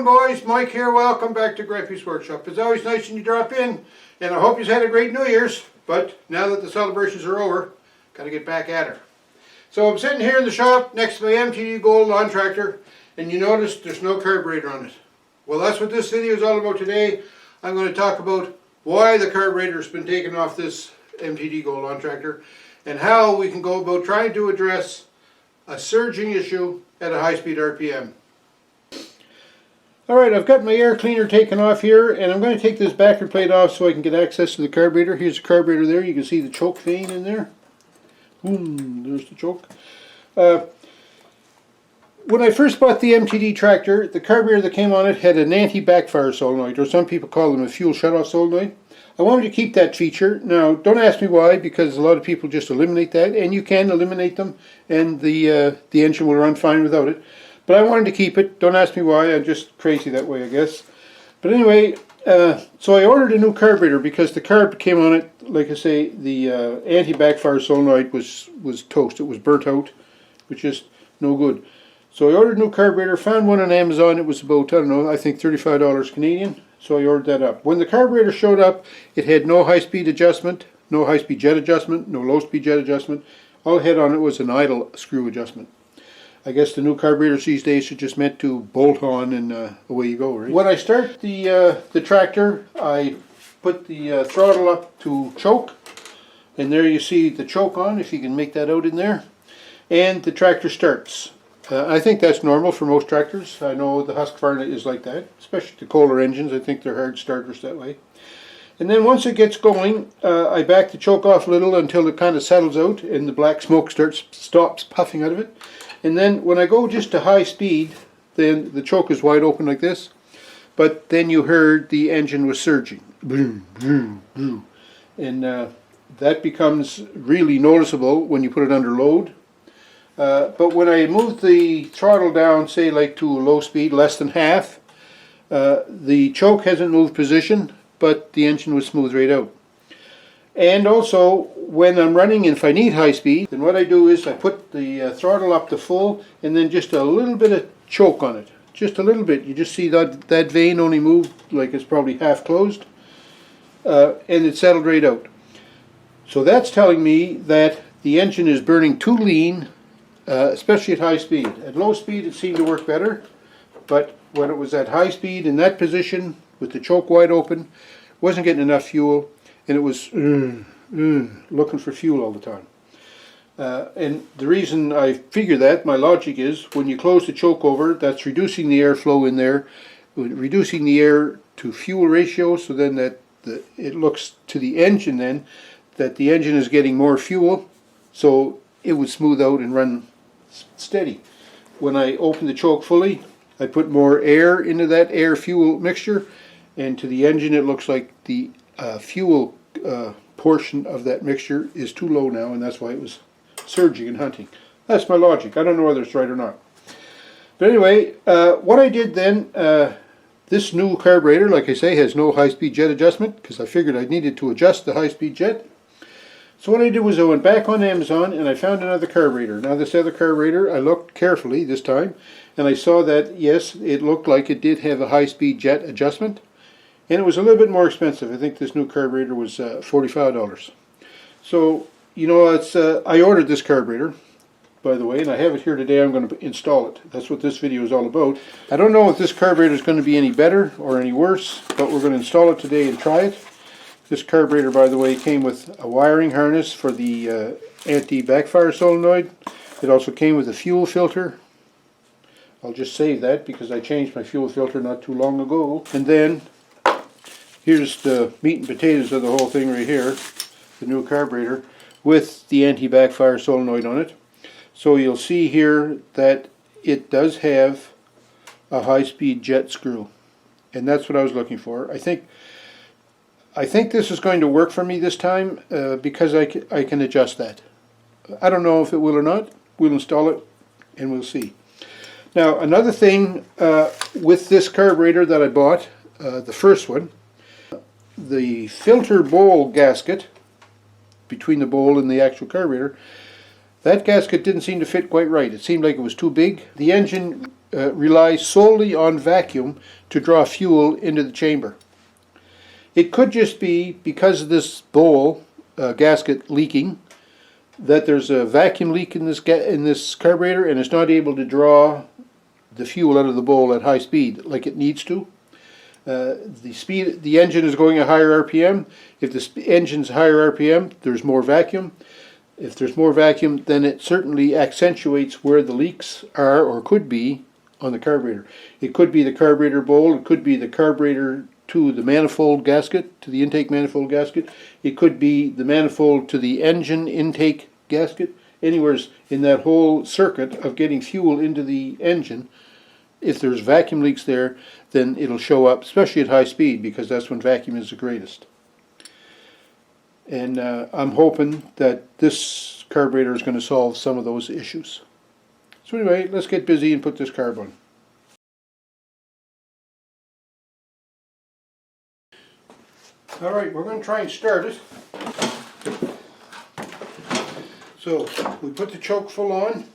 going, boys? Mike here. Welcome back to Grampie's Workshop. It's always nice when you drop in, and I hope you've had a great New Year's. But now that the celebrations are over, got to get back at her. So I'm sitting here in the shop next to my MTD Gold lawn tractor, and you notice there's no carburetor on it. Well, that's what this video is all about today. I'm going to talk about why the carburetor has been taken off this MTD Gold lawn tractor, and how we can go about trying to address a surging issue at a high-speed RPM. Alright, I've got my air cleaner taken off here, and I'm going to take this backer plate off so I can get access to the carburetor. Here's the carburetor there. You can see the choke vein in there. Boom, there's the choke. When I first bought the MTD tractor, the carburetor that came on it had an anti-backfire solenoid, or some people call them a fuel shutoff solenoid. I wanted to keep that feature. Now, don't ask me why, because a lot of people just eliminate that, and you can eliminate them, and the engine will run fine without it. But I wanted to keep it. Don't ask me why. I'm just crazy that way, I guess. But anyway, so I ordered a new carburetor because the carb came on it. Like I say, the anti-backfire solenoid was toast. It was burnt out, which is no good. So I ordered a new carburetor. Found one on Amazon. It was about, I don't know, I think $35 Canadian. So I ordered that up. When the carburetor showed up, it had no high-speed adjustment, no high-speed jet adjustment, no low-speed jet adjustment. All it had on it was an idle screw adjustment. I guess the new carburetors these days are just meant to bolt on and away you go, right? When I start the tractor, I put the throttle up to choke, and there you see the choke on, if you can make that out in there, and the tractor starts. I think that's normal for most tractors. I know the Husqvarna is like that, especially the Kohler engines. I think they're hard starters that way. And then once it gets going, I back the choke off a little until it kind of settles out and the black smoke stops puffing out of it. And then when I go just to high speed, then the choke is wide open like this. But then you heard the engine was surging. Boom, boom, boom. And that becomes really noticeable when you put it under load. But when I move the throttle down, say like to low speed, less than half, the choke hasn't moved position, but the engine was smooth right out. And also, when I'm running, if I need high speed, then what I do is I put the throttle up to full, and then just a little bit of choke on it. Just a little bit. You just see that vein only moved like it's probably half closed, and it settled right out. So that's telling me that the engine is burning too lean, especially at high speed. At low speed it seemed to work better, but when it was at high speed in that position with the choke wide open, wasn't getting enough fuel, and it was looking for fuel all the time. And the reason I figure that, my logic is, when you close the choke over, that's reducing the airflow in there, reducing the air to fuel ratio, so then that it looks to the engine then that the engine is getting more fuel, so it would smooth out and run steady. When I open the choke fully, I put more air into that air-fuel mixture, and to the engine it looks like the fuel portion of that mixture is too low now, and that's why it was surging and hunting. That's my logic. I don't know whether it's right or not. But anyway, what I did then, this new carburetor, like I say, has no high-speed jet adjustment, because I figured I needed to adjust the high-speed jet. So what I did was I went back on Amazon and I found another carburetor. Now this other carburetor, I looked carefully this time, and I saw that, yes, it looked like it did have a high-speed jet adjustment. And it was a little bit more expensive. I think this new carburetor was $45. So, you know, it's I ordered this carburetor, by the way, and I have it here today. I'm going to install it. That's what this video is all about. I don't know if this carburetor is going to be any better or any worse, but we're going to install it today and try it. This carburetor, by the way, came with a wiring harness for the anti-backfire solenoid. It also came with a fuel filter. I'll just save that because I changed my fuel filter not too long ago. And then here's the meat and potatoes of the whole thing right here, the new carburetor, with the anti-backfire solenoid on it. So you'll see here that it does have a high-speed jet screw, and that's what I was looking for. I think this is going to work for me this time because I can adjust that. I don't know if it will or not. We'll install it and we'll see. Now another thing with this carburetor that I bought, the first one, the filter bowl gasket between the bowl and the actual carburetor, that gasket didn't seem to fit quite right. It seemed like it was too big. The engine relies solely on vacuum to draw fuel into the chamber. It could just be because of this bowl gasket leaking, that there's a vacuum leak in this carburetor and it's not able to draw the fuel out of the bowl at high speed like it needs to. The engine is going at higher RPM. If the engine's higher RPM, there's more vacuum. If there's more vacuum, then it certainly accentuates where the leaks are or could be on the carburetor. It could be the carburetor bowl, it could be the carburetor to the manifold gasket, to the intake manifold gasket. It could be the manifold to the engine intake gasket. Anywhere in that whole circuit of getting fuel into the engine, if there's vacuum leaks there, then it'll show up, especially at high speed, because that's when vacuum is the greatest. And I'm hoping that this carburetor is going to solve some of those issues. So anyway, let's get busy and put this carb on. Alright, we're going to try and start it. So, we put the choke full on.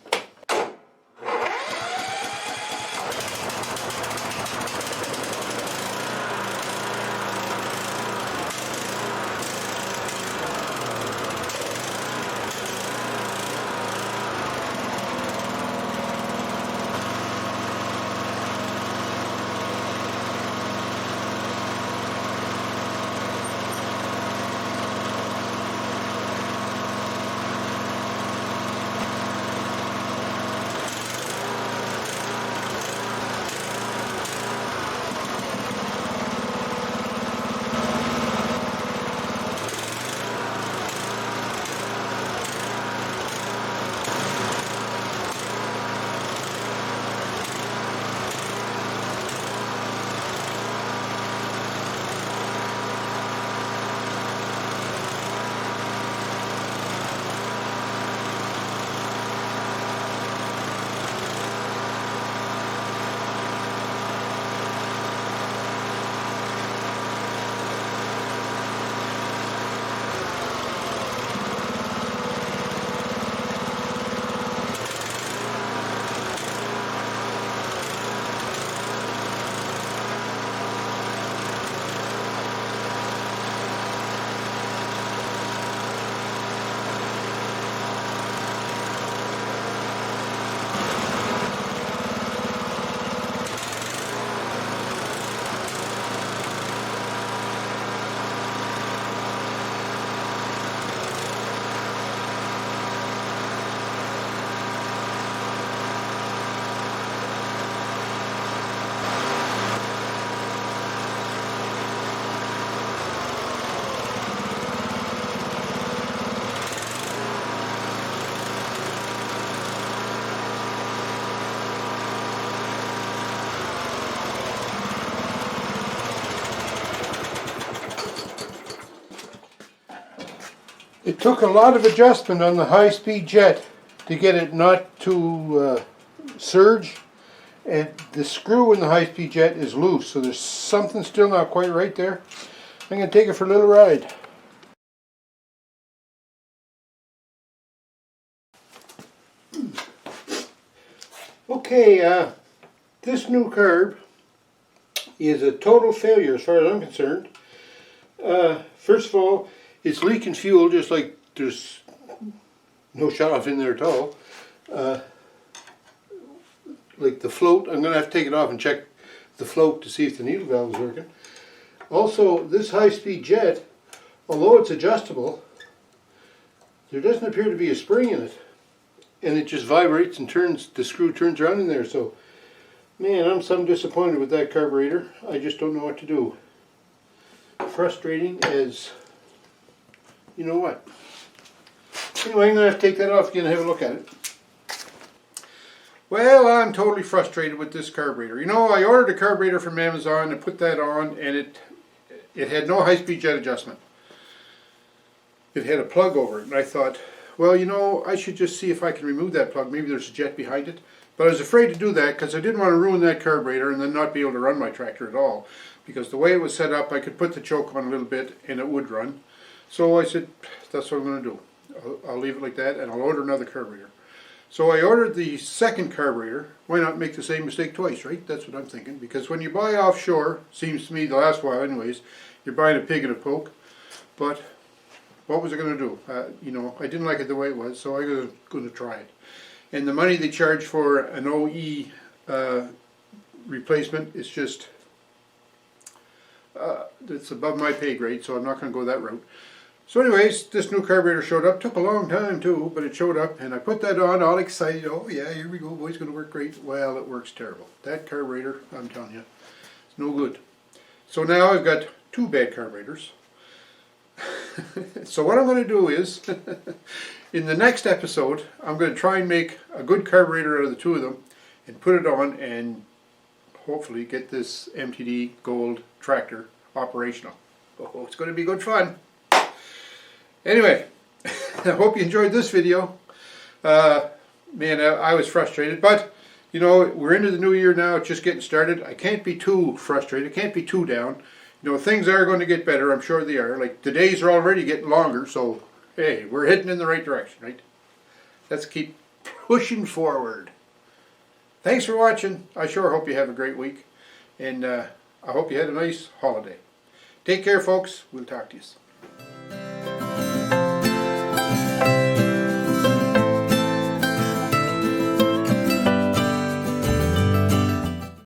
It took a lot of adjustment on the high-speed jet to get it not to surge, and the screw in the high-speed jet is loose, so there's something still not quite right there. I'm going to take it for a little ride. Okay, this new carb is a total failure as far as I'm concerned. First of all, it's leaking fuel just like there's no shut off in there at all. Like the float, I'm going to have to take it off and check the float to see if the needle valve is working. Also, this high-speed jet, although it's adjustable, there doesn't appear to be a spring in it. And it just vibrates and turns, the screw turns around in there. So, man, I'm some disappointed with that carburetor. I just don't know what to do. Frustrating as you know what. Anyway, I'm going to have to take that off again and have a look at it. Well, I'm totally frustrated with this carburetor. You know, I ordered a carburetor from Amazon and put that on, and it had no high-speed jet adjustment. It had a plug over it, and I thought, well, you know, I should just see if I can remove that plug. Maybe there's a jet behind it. But I was afraid to do that because I didn't want to ruin that carburetor and then not be able to run my tractor at all. Because the way it was set up, I could put the choke on a little bit and it would run. So I said, that's what I'm going to do. I'll leave it like that and I'll order another carburetor. So I ordered the second carburetor. Why not make the same mistake twice, right? That's what I'm thinking. Because when you buy offshore, seems to me the last while anyways, you're buying a pig in a poke. But what was I going to do? You know, I didn't like it the way it was, so I was going to try it. And the money they charge for an OE replacement is just, it's above my pay grade, so I'm not going to go that route. So anyways, this new carburetor showed up. Took a long time too, but it showed up, and I put that on all excited. Oh yeah, here we go, boy, it's going to work great. Well, it works terrible. That carburetor, I'm telling you, it's no good. So now I've got two bad carburetors. So what I'm going to do is, in the next episode, I'm going to try and make a good carburetor out of the two of them, and put it on, and hopefully get this MTD Gold tractor operational. Oh, it's going to be good fun. Anyway, I hope you enjoyed this video. Man, I was frustrated, but you know, we're into the new year now, it's just getting started. I can't be too frustrated, I can't be too down. You know, things are going to get better, I'm sure they are. Like, the days are already getting longer, so hey, we're heading in the right direction, right? Let's keep pushing forward. Thanks for watching. I sure hope you have a great week, and I hope you had a nice holiday. Take care, folks. We'll talk to you.